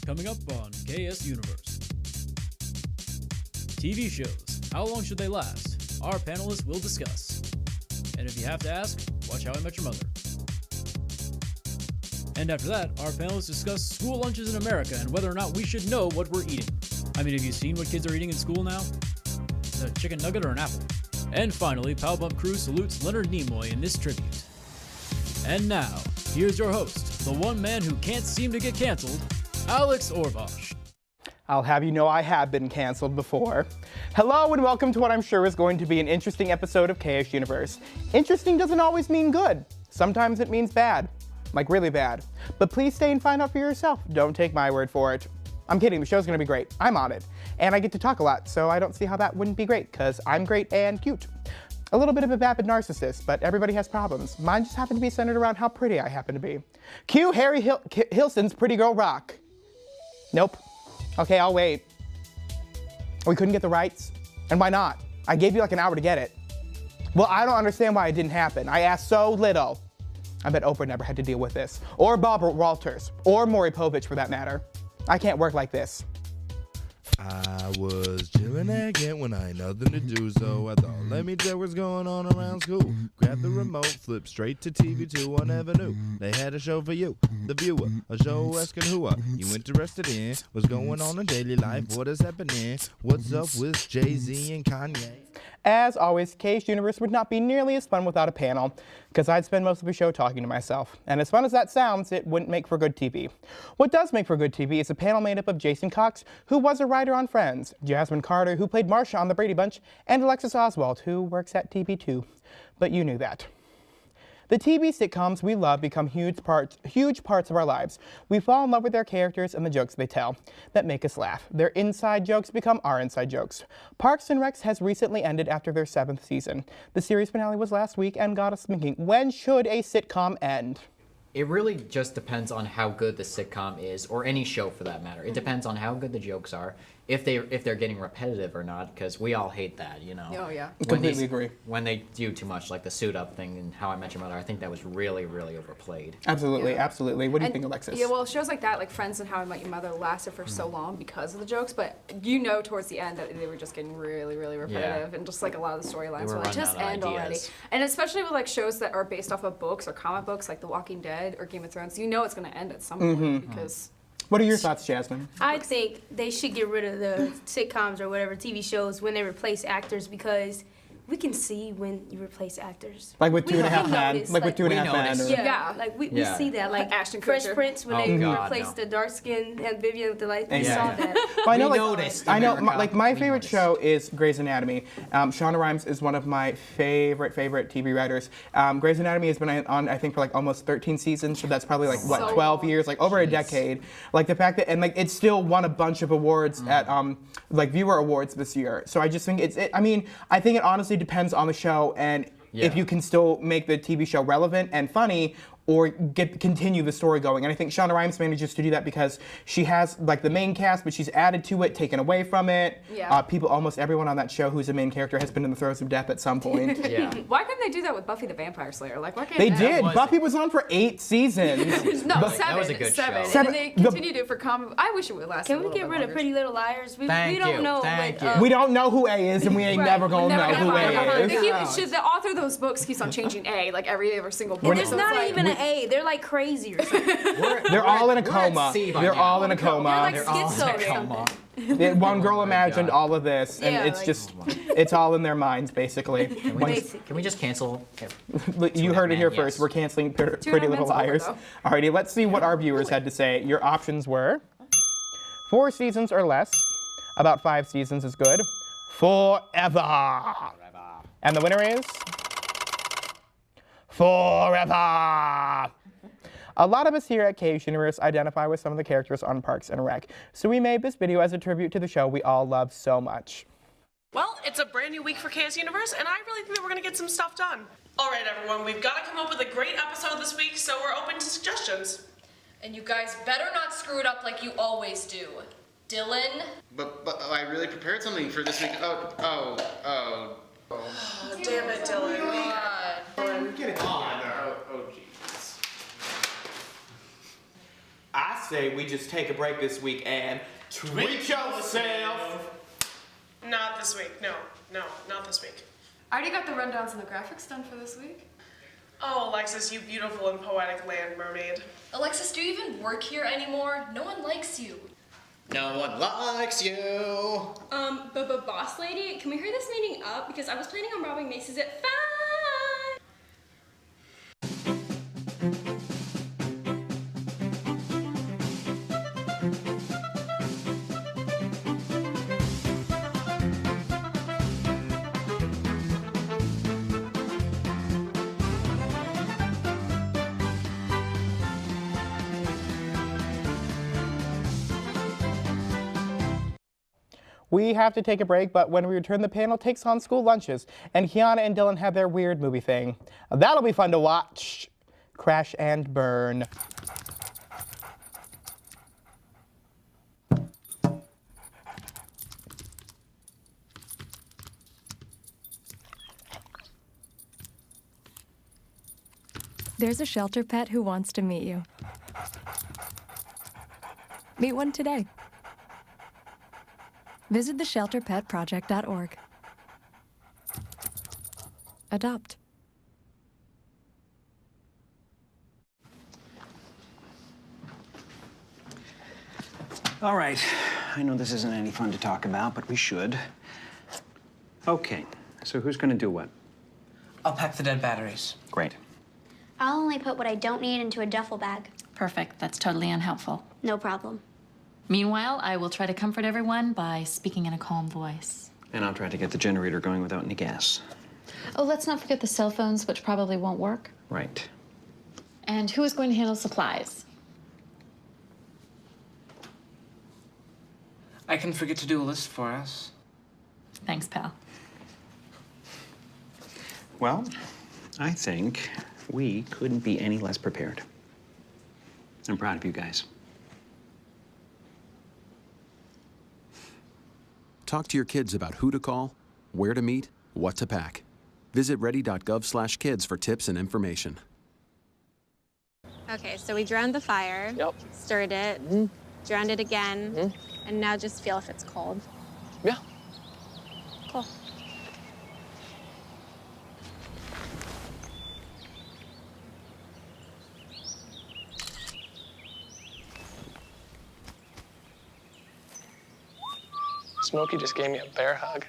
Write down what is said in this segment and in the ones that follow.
coming up on KSUniverse. TV shows, how long should they last? Our panelists will discuss. And if you have to ask, watch How I Met Your Mother. And after that, our panelists discuss school lunches in America and whether or not we should know what we're eating. I mean, have you seen what kids are eating in school now? Is that a chicken nugget or an apple? And finally, Pow Bump Crew salutes Leonard Nimoy in this tribute. And now, here's your host, the one man who can't seem to get canceled, Alex Orbosh. I'll have you know I have been canceled before. Hello and welcome to what I'm sure is going to be an interesting episode of KSUniverse. Interesting doesn't always mean good. Sometimes it means bad. Like really bad. But please stay and find out for yourself. Don't take my word for it. I'm kidding, the show's gonna be great. I'm on it. And I get to talk a lot, so I don't see how that wouldn't be great, because I'm great and cute. A little bit of a vapid narcissist, but everybody has problems. Mine just happen to be centered around how pretty I happen to be. Cue Harry Hilson's Pretty Girl Rock. Nope. Okay, I'll wait. We couldn't get the rights? And why not? I gave you like an hour to get it. Well, I don't understand why it didn't happen. I asked so little. I bet Oprah never had to deal with this. Or Bob Walters. Or Maury Povich for that matter. I can't work like this. I was chilling again when I had nothing to do, so I thought, let me tell what's going on around school. Grab the remote, flip straight to TV2. I never knew they had a show for you, the viewer, a show asking who are you interested in, what's going on in daily life, what is happening, what's up with Jay-Z and Kanye. As always, KSUniverse would not be nearly as fun without a panel, because I'd spend most of the show talking to myself. And as fun as that sounds, it wouldn't make for good TV. What does make for good TV is a panel made up of Jason Cox, who was a writer on Friends, Jasmine Carter, who played Marsha on The Brady Bunch, and Alexis Oswald, who works at TV2. But you knew that. The TV sitcoms we love become huge parts of our lives. We fall in love with their characters and the jokes they tell that make us laugh. Their inside jokes become our inside jokes. Parks and Rec has recently ended after their 7th season. The series finale was last week and got us thinking, when should a sitcom end? It really just depends on how good the sitcom is, or any show for that matter. It depends on how good the jokes are, if they're getting repetitive or not, because we all hate that, you know. Oh yeah, completely agree. When they do too much, like the suit up thing and How I Met Your Mother, I think that was really, really overplayed. Absolutely, absolutely. What do you think, Alexis? Yeah, well, shows like that, like Friends and How I Met Your Mother, lasted for so long because of the jokes, but you know towards the end that they were just getting really, really repetitive, and just like a lot of the storylines were like, just end already. And especially with like shows that are based off of books or comic books, like The Walking Dead or Game of Thrones, you know it's going to end at some point because. What are your thoughts, Jasmine? I think they should get rid of the sitcoms or whatever TV shows when they replace actors, because we can see when you replace actors. Like with Two and a Half Men? Like with Two and a Half Men? Yeah, like we see that. Like Ashton Fresh Kutcher. Prince, when they replaced the dark skin and Vivian with the light, we saw that. Well, I know, like my favorite show is Grey's Anatomy. Shonda Rhimes is one of my favorite TV writers. Grey's Anatomy has been on, I think, for like almost 13 seasons, so that's probably like, what, 12 years, like over a decade. Like the fact that, and like it still won a bunch of awards at like viewer awards this year. So I just think I mean, I think it honestly depends on the show and if you can still make the TV show relevant and funny, or continue the story going. And I think Shonda Rhimes manages to do that because she has like the main cast, but she's added to it, taken away from it. Yeah. Almost everyone on that show who's a main character has been in the throes of death at some point. Why couldn't they do that with Buffy the Vampire Slayer? Like, why can't they did. Buffy was on for 8 seasons. No, Buffy, that was a good show. And they continued it for comic. I wish it would last. Can we get rid of Pretty Little Liars? We Thank don't you, know. thank but, you. We don't know who A is, and we ain't never gonna know who A is. The author of those books keeps on changing A, like every single book. There's not even an A. They're like crazy or something. They're all in a coma. They're all in a coma. They're like schizo or something. One girl imagined all of this, and it's just, it's all in their minds, basically. Can we just cancel? You heard it here first. We're canceling Pretty Little Liars. Alrighty, let's see what our viewers had to say. Your options were 4 seasons or less, about 5 seasons is good, forever. And the winner is forever. A lot of us here at KSUniverse identify with some of the characters on Parks and Rec, so we made this video as a tribute to the show we all love so much. Well, it's a brand new week for KSUniverse, and I really think that we're gonna get some stuff done. All right, everyone, we've got to come up with a great episode this week, so we're open to suggestions. And you guys better not screw it up like you always do. Dylan? But I really prepared something for this week. Oh, damn it, Dylan. God. Get it on. Oh, jeez. I say we just take a break this week and treat yourself. Not this week. No, not this week. I already got the rundowns and the graphics done for this week. Oh, Alexis, you beautiful and poetic land mermaid. Alexis, do you even work here anymore? No one likes you. No one likes you. But boss lady, can we hurry this meeting up? Because I was planning on robbing Macy's at 5. We have to take a break, but when we return, the panel takes on school lunches, and Kiana and Dylan have their weird movie thing. That'll be fun to watch. Crash and burn. There's a shelter pet who wants to meet you. Meet one today. Visit theshelterpetproject.org. Adopt. All right. I know this isn't any fun to talk about, but we should. Okay. So who's going to do what? I'll pack the dead batteries. Great. I'll only put what I don't need into a duffel bag. Perfect. That's totally unhelpful. No problem. Meanwhile, I will try to comfort everyone by speaking in a calm voice. And I'll try to get the generator going without any gas. Oh, let's not forget the cell phones, which probably won't work. Right. And who is going to handle supplies? I can forget to do a list for us. Thanks, pal. Well, I think we couldn't be any less prepared. I'm proud of you guys. Talk to your kids about who to call, where to meet, what to pack. Visit ready.gov/kids for tips and information. Okay, so we drowned the fire. Yep. Stirred it. Drowned it again. And now just feel if it's cold. Yeah. Cool. Smokey just gave me a bear hug.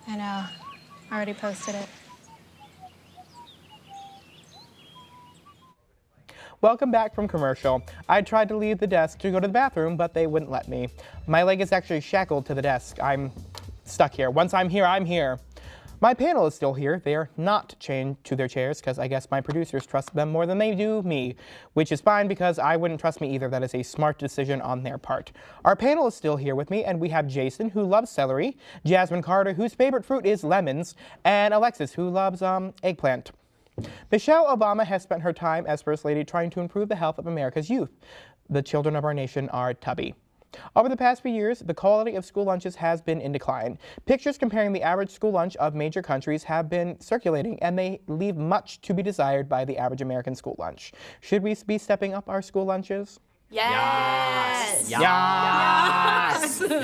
I know. I already posted it. Welcome back from commercial. I tried to leave the desk to go to the bathroom, but they wouldn't let me. My leg is actually shackled to the desk. I'm stuck here. Once I'm here, I'm here. My panel is still here. They are not chained to their chairs because I guess my producers trust them more than they do me, which is fine because I wouldn't trust me either. That is a smart decision on their part. Our panel is still here with me, and we have Jason, who loves celery, Jasmine Carter, whose favorite fruit is lemons, and Alexis, who loves eggplant. Michelle Obama has spent her time as First Lady trying to improve the health of America's youth. The children of our nation are tubby. Over the past few years, the quality of school lunches has been in decline. Pictures comparing the average school lunch of major countries have been circulating, and they leave much to be desired by the average American school lunch. Should we be stepping up our school lunches? Yes. Yes. Yes. The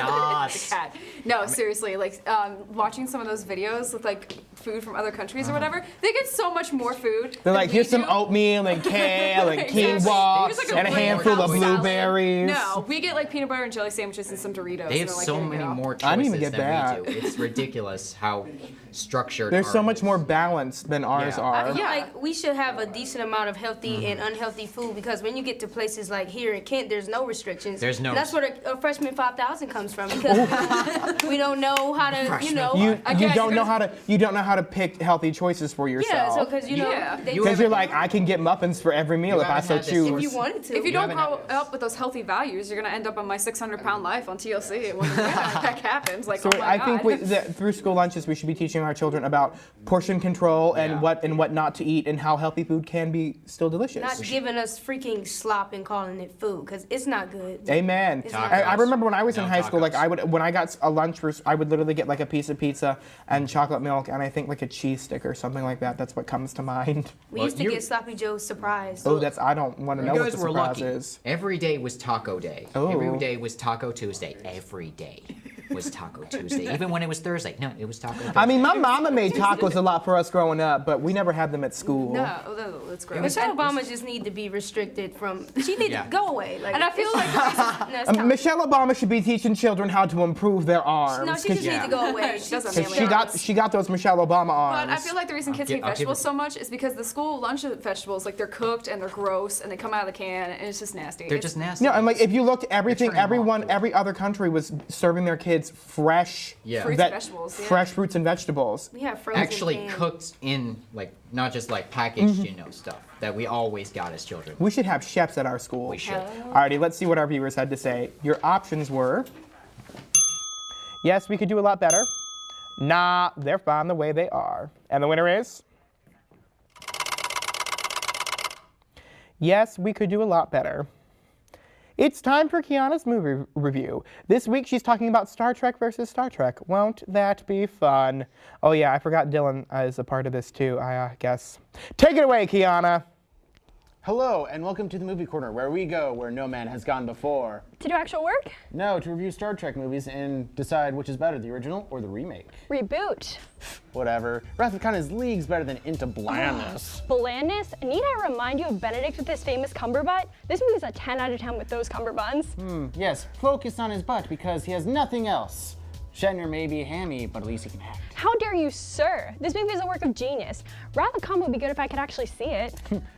cat. No, seriously, like watching some of those videos with like food from other countries or whatever, they get so much more food. They're like, here's some oatmeal and kale and quinoa and a handful of blueberries. No, we get like peanut butter and jelly sandwiches and some Doritos. They have and like, so here you many go. more I didn't choices even get than that. we do. It's ridiculous how structured There's so ours much is. more balanced than ours are. I feel like we should have a decent amount of healthy and unhealthy food because when you get to places like here in Kent, there's no restrictions. There's no. And that's where the freshman 5000 comes from because we don't know how to, you know. You don't know how to pick healthy choices for yourself. Yeah, so because because you're like, I can get muffins for every meal if I so choose. If you wanted to. If you don't grow up with those healthy values, you're gonna end up on my 600-pound life on TLC. When the heck happens, like, So oh my I think God. through school lunches, we should be teaching our children about portion control and what not to eat and how healthy food can be still delicious. Not giving us freaking slop and calling it food. food because it's not good. Amen. I remember when I was in high school, like when I got a lunch, I would literally get like a piece of pizza and chocolate milk, and I think like a cheese stick or something like that. That's what comes to mind. We used to get Sloppy Joe's surprise. Oh, I don't want to know what the surprise is. Every day was Taco Day. Oh. Every day was Taco Tuesday. Every day was Taco Tuesday. Even when it was Thursday. No, it was Taco Thursday. I mean, my mama made tacos a lot for us growing up, but we never had them at school. No, that's gross. Michelle Obama just need to be restricted from. She need to go away. Like, and I feel like Michelle Obama should be teaching children how to improve their arms. No, she just needs to go away. She got those Michelle Obama arms. But I feel like the reason kids hate vegetables so much is because the school lunch vegetables, like they're cooked and they're gross and they come out of the can and it's just nasty. They're just nasty. No, and like if you looked, every other country was serving their kids fresh fruits and vegetables. Fresh fruits and vegetables. Yeah, frozen. Actually cooked in like not just like packaged, stuff that we always got as children. We should have chefs at our school. We should. Alrighty, let's see what our viewers had to say. Your options were: yes, we could do a lot better. Nah, they're fine the way they are. And the winner is: yes, we could do a lot better. It's time for Kiana's movie review. This week she's talking about Star Trek versus Star Trek. Won't that be fun? Oh yeah, I forgot Dylan is a part of this too, I guess. Take it away, Kiana. Hello, and welcome to the Movie Corner, where we go where no man has gone before. To do actual work? No, to review Star Trek movies and decide which is better, the original or the remake. Reboot. Whatever. Wrath of Khan is leagues better than Into Blandness. Blandness? Need I remind you of Benedict with his famous cumberbutt? This movie's a 10 out of 10 with those cumberbuns. Yes, focus on his butt because he has nothing else. Shatner may be hammy, but at least he can act. How dare you, sir? This movie is a work of genius. Wrath of Khan would be good if I could actually see it.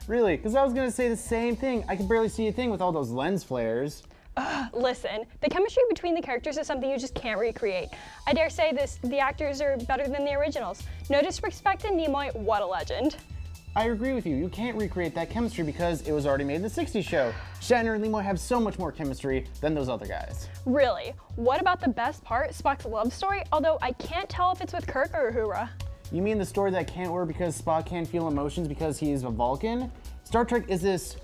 Really? Because I was going to say the same thing. I could barely see a thing with all those lens flares. Listen, the chemistry between the characters is something you just can't recreate. I dare say the actors are better than the originals. No disrespect to Nimoy, what a legend. I agree with you. You can't recreate that chemistry because it was already made in the 60s show. Shatner and Nimoy have so much more chemistry than those other guys. Really? What about the best part, Spock's love story? Although I can't tell if it's with Kirk or Uhura. You mean the story that can't work because Spock can't feel emotions because he's a Vulcan? Star Trek is this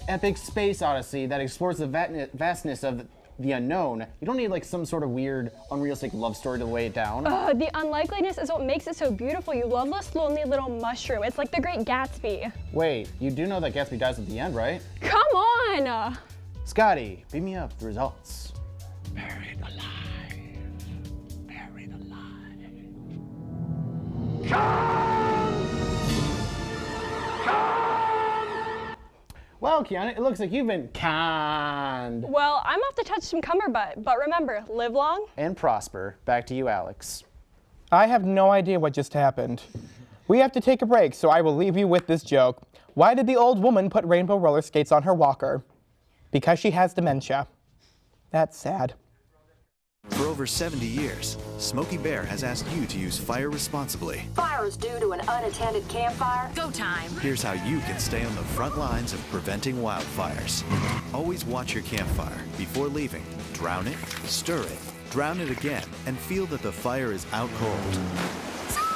epic space odyssey that explores the vastness of the unknown. You don't need like some sort of weird, unrealistic love story to weigh it down. The unlikeliness is what makes it so beautiful, you loveless, lonely little mushroom. It's like the Great Gatsby. Wait, you do know that Gatsby dies at the end, right? Come on! Scotty, beat me up the results. Buried alive. Buried alive. Well, Kiana, it looks like you've been conned. Well, I'm off to touch some cumberbutt, but remember, live long and prosper. Back to you, Alex. I have no idea what just happened. We have to take a break, so I will leave you with this joke. Why did the old woman put rainbow roller skates on her walker? Because she has dementia. That's sad. For over 70 years, Smokey Bear has asked you to use fire responsibly. Fire is due to an unattended campfire. Go time. Here's how you can stay on the front lines of preventing wildfires. Always watch your campfire. Before leaving, drown it, stir it, drown it again, and feel that the fire is out cold.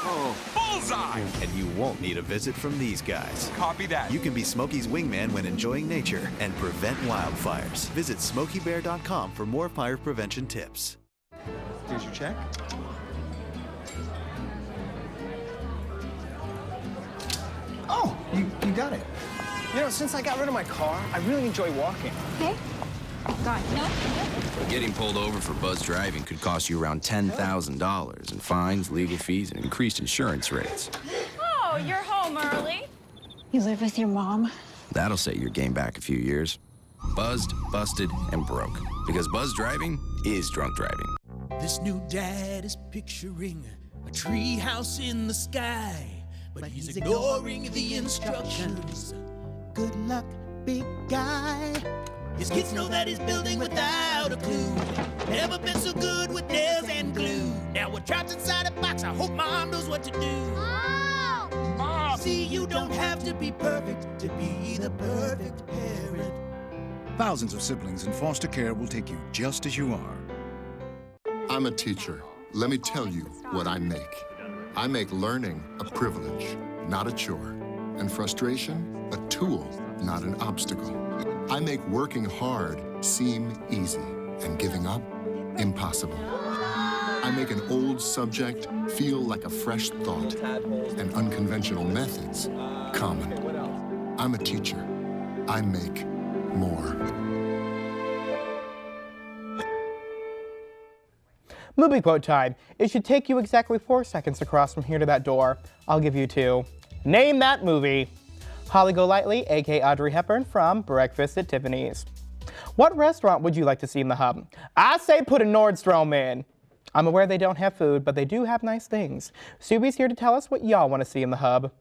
Oh, bullseye! And you won't need a visit from these guys. Copy that. You can be Smokey's wingman when enjoying nature and prevent wildfires. Visit SmokeyBear.com for more fire prevention tips. Here's your check. Oh, you got it. You know, since I got rid of my car, I really enjoy walking. Okay. God, no. Getting pulled over for buzz driving could cost you around $10,000 in fines, legal fees, and increased insurance rates. Oh, you're home early. You live with your mom? That'll set your game back a few years. Buzzed, busted, and broke. Because buzz driving is drunk driving. This new dad is picturing a tree house in the sky, but he's ignoring the instructions. Good luck, big guy. His kids know that he's building without a clue. Never been so good with nails and glue. Now we're trapped inside a box. I hope mom knows what to do. Mom! See, you don't have to be perfect to be the perfect parent. Thousands of siblings in foster care will take you just as you are. I'm a teacher. Let me tell you what I make. I make learning a privilege, not a chore, and frustration a tool, not an obstacle. I make working hard seem easy and giving up impossible. I make an old subject feel like a fresh thought and unconventional methods common. I'm a teacher. I make more. Movie quote time. It should take you exactly 4 seconds to cross from here to that door. I'll give you 2. Name that movie. Holly Golightly, aka Audrey Hepburn from Breakfast at Tiffany's. What restaurant would you like to see in the hub? I say put a Nordstrom in. I'm aware they don't have food, but they do have nice things. Subi's here to tell us what y'all want to see in the hub.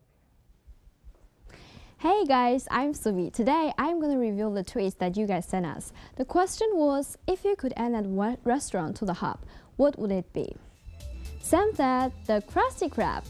Hey guys, I'm Subi. Today I'm going to reveal the tweets that you guys sent us. The question was, if you could add a restaurant to the hub, what would it be? Sam said, the Krusty Krab.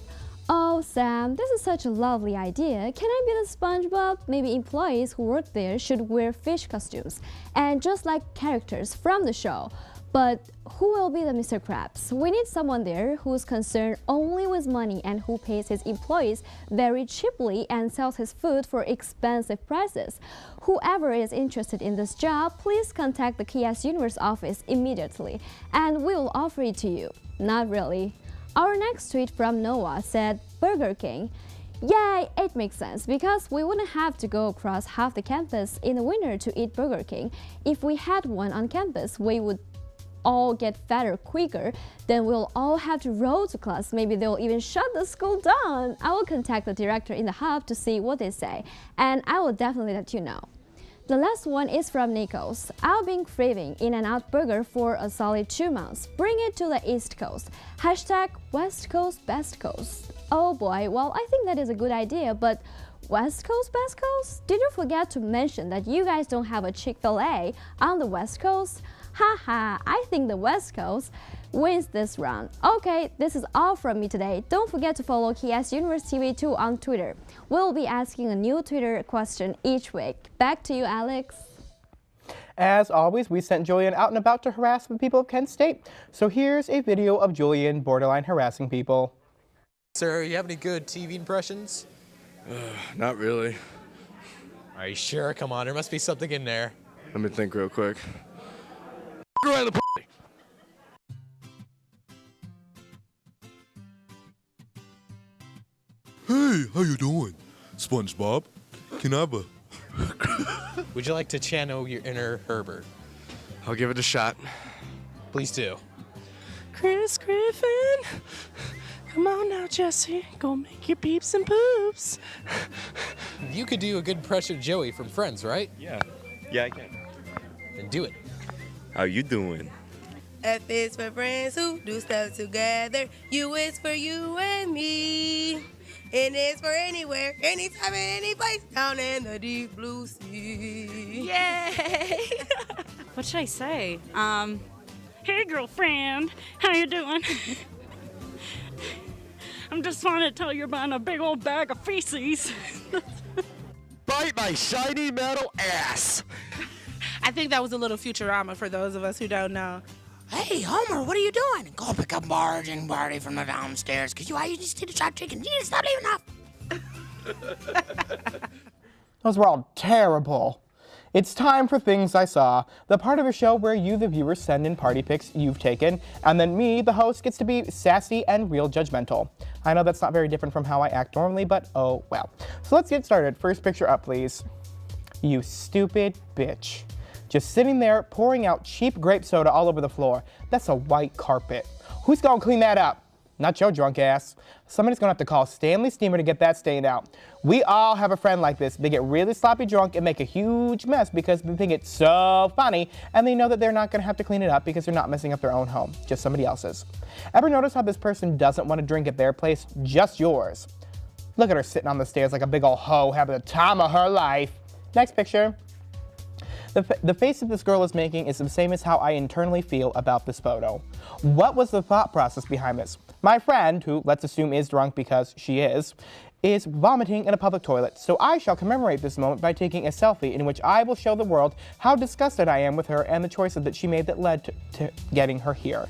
Oh Sam, this is such a lovely idea. Can I be the SpongeBob? Maybe employees who work there should wear fish costumes, and just like characters from the show. But who will be the Mr. Krabs? We need someone there who's concerned only with money and who pays his employees very cheaply and sells his food for expensive prices. Whoever is interested in this job, please contact the KSUniverse office immediately and we will offer it to you. Not really. Our next tweet from Noah said, Burger King. Yay, it makes sense because we wouldn't have to go across half the campus in the winter to eat Burger King. If we had one on campus, we would all get fatter quicker, then we'll all have to roll to class. Maybe they'll even shut the school down. I will contact the director in the hub to see what they say, and I will definitely let you know. The last one is from Nichols. I've been craving In-N-Out Burger for a solid 2 months. Bring it to the East Coast. Hashtag West Coast Best Coast. Oh boy, well I think that is a good idea, but West Coast Best Coast? Did you forget to mention that you guys don't have a Chick-fil-A on the West Coast? Haha, I think the West Coast wins this round. Okay, this is all from me today. Don't forget to follow KSUniverse TV2 on Twitter. We'll be asking a new Twitter question each week. Back to you, Alex. As always, we sent Julian out and about to harass the people of Kent State. So here's a video of Julian borderline harassing people. Sir, you have any good TV impressions? Not really. Are you sure? Come on, there must be something in there. Let me think real quick. Around the party. Hey, how you doing? SpongeBob, can I have a... Would you like to channel your inner Herbert? I'll give it a shot. Please do. Chris Griffin, come on now, Jesse. Go make your peeps and poops. You could do a good impression of Joey from Friends, right? Yeah, I can. Then do it. How you doing? F is for friends who do stuff together. U is for you and me. N is for anywhere, anytime, and any place down in the deep blue sea. Yay! What should I say? Hey girlfriend, how you doing? I'm just wanting to tell you about a big old bag of feces. Bite my shiny metal ass! I think that was a little Futurama for those of us who don't know. Hey, Homer, what are you doing? Go pick up Marge and Barty from the downstairs, because you just need to stop chicken. You need to stop leaving off. Those were all terrible. It's time for Things I Saw, the part of a show where you, the viewers, send in party pics you've taken, and then me, the host, gets to be sassy and real judgmental. I know that's not very different from how I act normally, but oh well. So let's get started. First picture up, please. You stupid bitch. Just sitting there pouring out cheap grape soda all over the floor. That's a white carpet. Who's gonna clean that up? Not your drunk ass. Somebody's gonna have to call Stanley Steamer to get that stain out. We all have a friend like this. They get really sloppy drunk and make a huge mess because they think it's so funny and they know that they're not gonna have to clean it up because they're not messing up their own home, just somebody else's. Ever notice how this person doesn't want to drink at their place, just yours? Look at her sitting on the stairs like a big old hoe having the time of her life. Next picture. The face that this girl is making is the same as how I internally feel about this photo. What was the thought process behind this? My friend, who let's assume is drunk because she is vomiting in a public toilet. So I shall commemorate this moment by taking a selfie in which I will show the world how disgusted I am with her and the choices that she made that led to getting her here.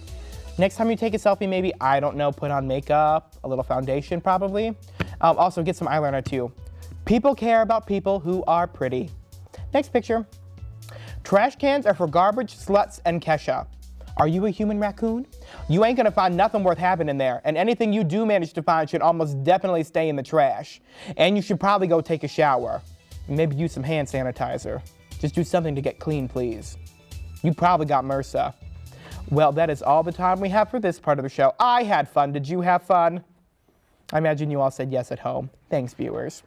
Next time you take a selfie, maybe, I don't know, put on makeup, a little foundation probably. Also get some eyeliner too. People care about people who are pretty. Next picture. Trash cans are for garbage, sluts, and Kesha. Are you a human raccoon? You ain't gonna find nothing worth having in there, and anything you do manage to find should almost definitely stay in the trash. And you should probably go take a shower. Maybe use some hand sanitizer. Just do something to get clean, please. You probably got MRSA. Well, that is all the time we have for this part of the show. I had fun. Did you have fun? I imagine you all said yes at home. Thanks, viewers.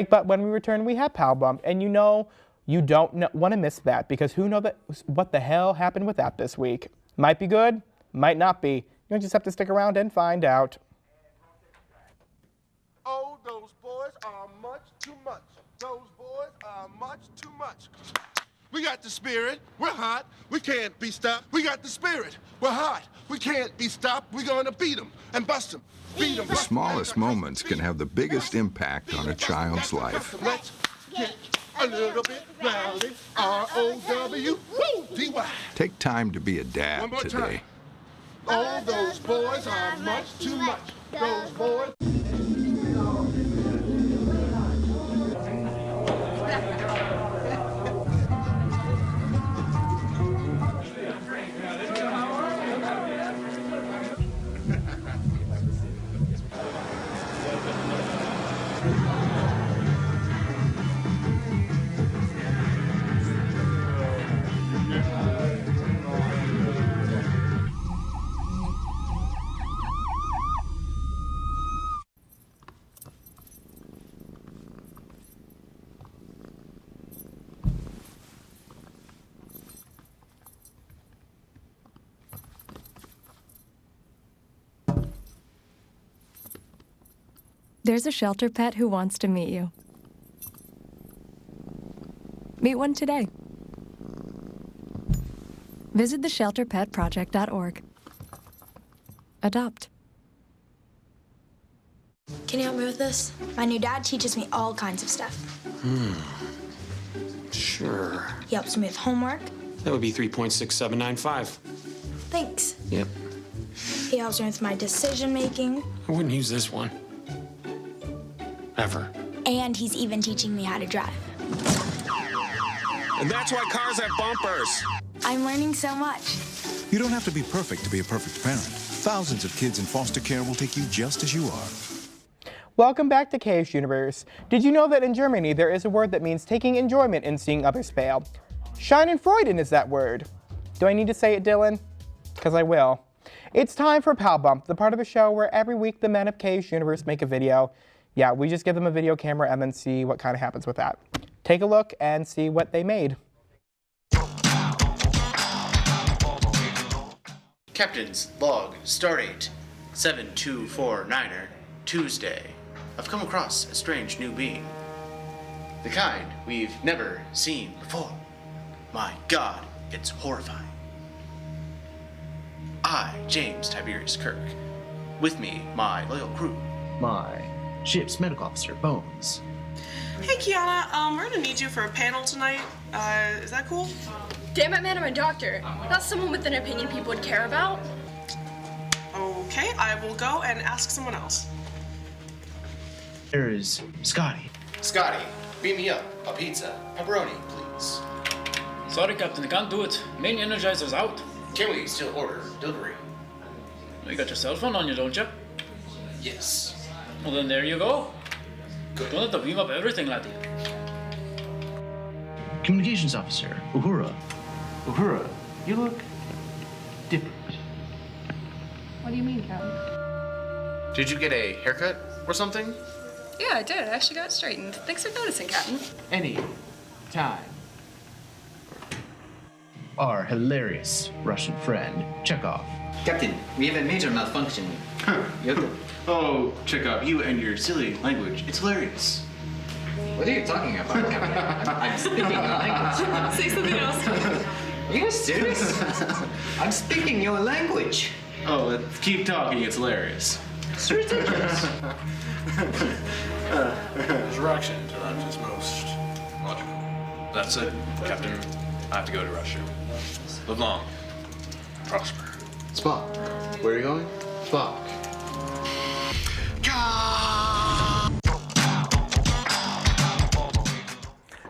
But when we return, we have Pal Bump, and you know you don't want to miss that, because who knows what the hell happened with that this week. Might be good, might not be. You just have to stick around and find out. Oh, those boys are much too much. Those boys are much too much. We got the spirit. We're hot. We can't be stopped. We got the spirit. We're hot. We can't be stopped. We're going to beat them and bust them. Beat them. The smallest moments can have the biggest impact on a child's life. Let's get a little bit rowdy. R-O-W-D-Y. Take time to be a dad One more today. time. Oh, those boys are much too much. Those boys. There's a shelter pet who wants to meet you. Meet one today. Visit theshelterpetproject.org. Adopt. Can you help me with this? My new dad teaches me all kinds of stuff. Sure. He helps me with homework. That would be 3.6795. Thanks. Yep. He helps me with my decision making. I wouldn't use this one. Ever. And he's even teaching me how to drive. And that's why cars have bumpers. I'm learning so much. You don't have to be perfect to be a perfect parent. Thousands of kids in foster care will take you just as you are. Welcome back to KSUniverse. Did you know that in Germany there is a word that means taking enjoyment in seeing others fail? Schadenfreude is that word. Do I need to say it, Dylan? Because I will. It's time for Pal Bump, the part of the show where every week the men of KSUniverse make a video. Yeah, we just give them a video camera and then see what kind of happens with that. Take a look and see what they made. Captain's log, stardate 7249er, Tuesday. I've come across a strange new being. The kind we've never seen before. My God, it's horrifying. I, James Tiberius Kirk. With me, my loyal crew. My ship's medical officer, Bones. Hey, Kiana, we're gonna need you for a panel tonight. Is that cool? Damn it, man, I'm a doctor. Not someone with an opinion people would care about. Okay, I will go and ask someone else. There's Scotty. Scotty, beam me up a pizza, pepperoni, please. Sorry, Captain, I can't do it. Main energizer's out. Can we still order delivery? You got your cell phone on you, don't you? Yes. Well, then there you go. Good. Don't have to beam up everything, laddie. Communications officer, Uhura. Uhura, you look different. What do you mean, Captain? Did you get a haircut or something? Yeah, I did. I actually got it straightened. Thanks for noticing, Captain. Any time. Our hilarious Russian friend, Chekhov. Captain, we have a major malfunction. Oh, Chekhov, you and your silly language. It's hilarious. What are you talking about, Captain? I'm speaking your language. Say something else. Are you serious? I'm speaking your language. Oh, let's keep talking. It's hilarious. It's ridiculous. Directions are just most logical. That's it, Captain. I have to go to Russia. Live long. Prosper. Spock, where are you going? Spock.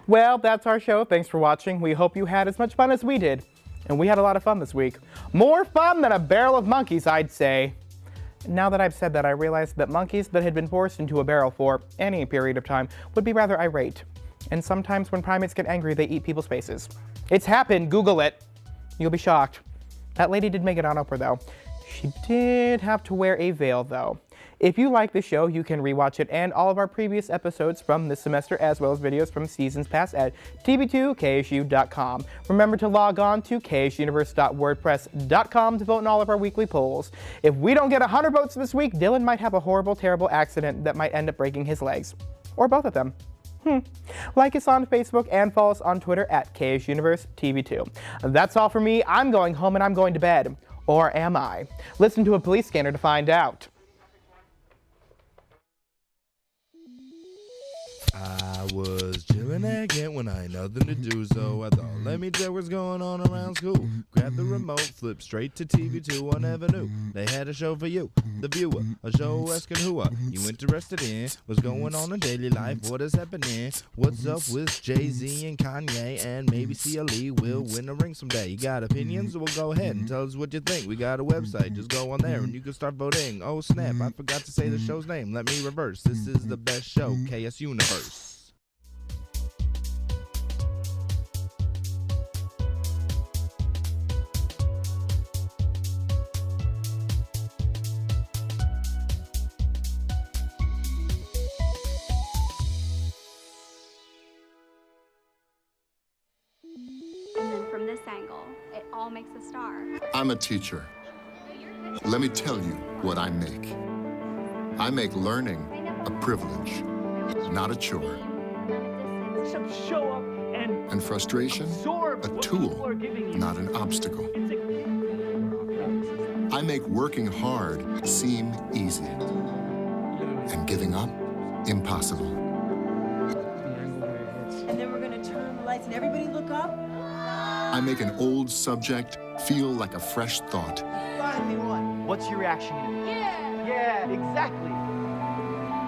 Well, that's our show. Thanks for watching. We hope you had as much fun as we did. And we had a lot of fun this week. More fun than a barrel of monkeys, I'd say. Now that I've said that, I realized that monkeys that had been forced into a barrel for any period of time would be rather irate. And sometimes when primates get angry, they eat people's faces. It's happened. Google it. You'll be shocked. That lady did make it on Oprah, though. She did have to wear a veil, though. If you like the show, you can rewatch it and all of our previous episodes from this semester, as well as videos from seasons past at tv2ksu.com. Remember to log on to ksuniverse.wordpress.com to vote in all of our weekly polls. If we don't get 100 votes this week, Dylan might have a horrible, terrible accident that might end up breaking his legs. Or both of them. Like us on Facebook and follow us on Twitter at KSUniverseTV2. That's all for me. I'm going home and I'm going to bed. Or am I? Listen to a police scanner to find out. I was chillin' again when I had nothing to do, so I thought, let me tell what's going on around school. Grab the remote, flip straight to TV2, I never knew they had a show for you, the viewer, a show asking who are you interested in, what's going on in daily life, what is happening, what's up with Jay-Z and Kanye, and maybe CLE will win a ring someday. You got opinions? Well, go ahead and tell us what you think. We got a website, just go on there and you can start voting. Oh snap, I forgot to say the show's name, let me reverse. This is the best show, KSUniverse. And then from this angle, it all makes a star. I'm a teacher. Let me tell you what I make. I make learning a privilege, not a chore. Show up And frustration, a tool, not an obstacle. I make working hard seem easy, and giving up impossible. And then we're gonna turn the lights and everybody look up. I make an old subject feel like a fresh thought. Finally won. What's your reaction? Yeah! Yeah, exactly.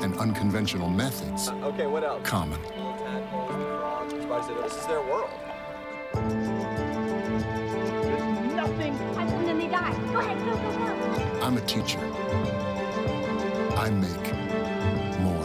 And unconventional methods Okay, what else? common. Little tadpoles, the frogs, everybody said, this is their world. There's nothing. And then they die. Go ahead, go, go, go. I'm a teacher. I make more.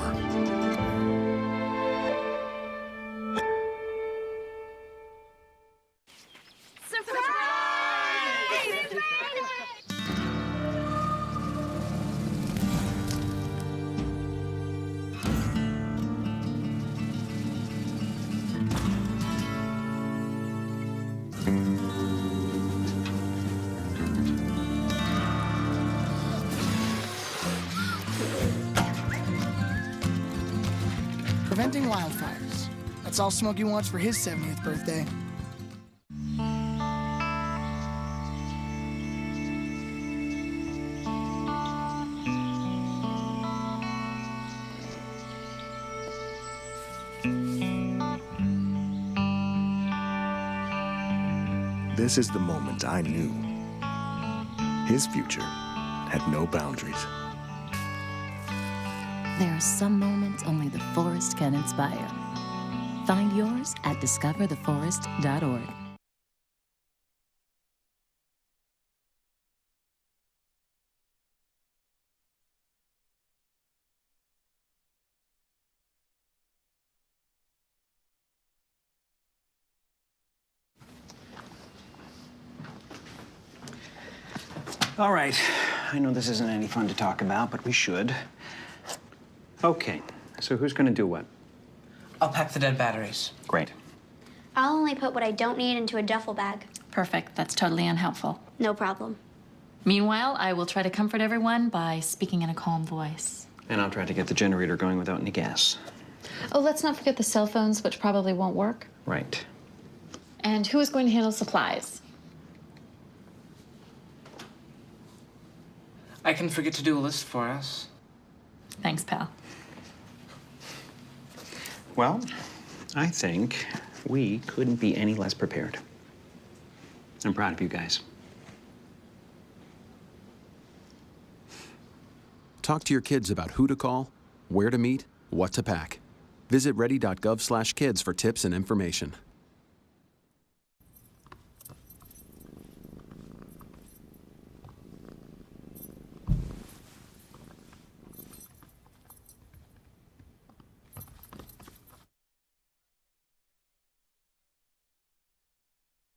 Preventing wildfires. That's all Smokey wants for his 70th birthday. This is the moment I knew. His future had no boundaries. There are some moments only the forest can inspire. Find yours at discovertheforest.org. All right. I know this isn't any fun to talk about, but we should. Okay, so who's gonna do what? I'll pack the dead batteries. Great. I'll only put what I don't need into a duffel bag. Perfect. That's totally unhelpful. No problem. Meanwhile, I will try to comfort everyone by speaking in a calm voice. And I'll try to get the generator going without any gas. Oh, let's not forget the cell phones, which probably won't work. Right. And who is going to handle supplies? I can forget to do a list for us. Thanks, pal. Well, I think we couldn't be any less prepared. I'm proud of you guys. Talk to your kids about who to call, where to meet, what to pack. Visit ready.gov/kids for tips and information.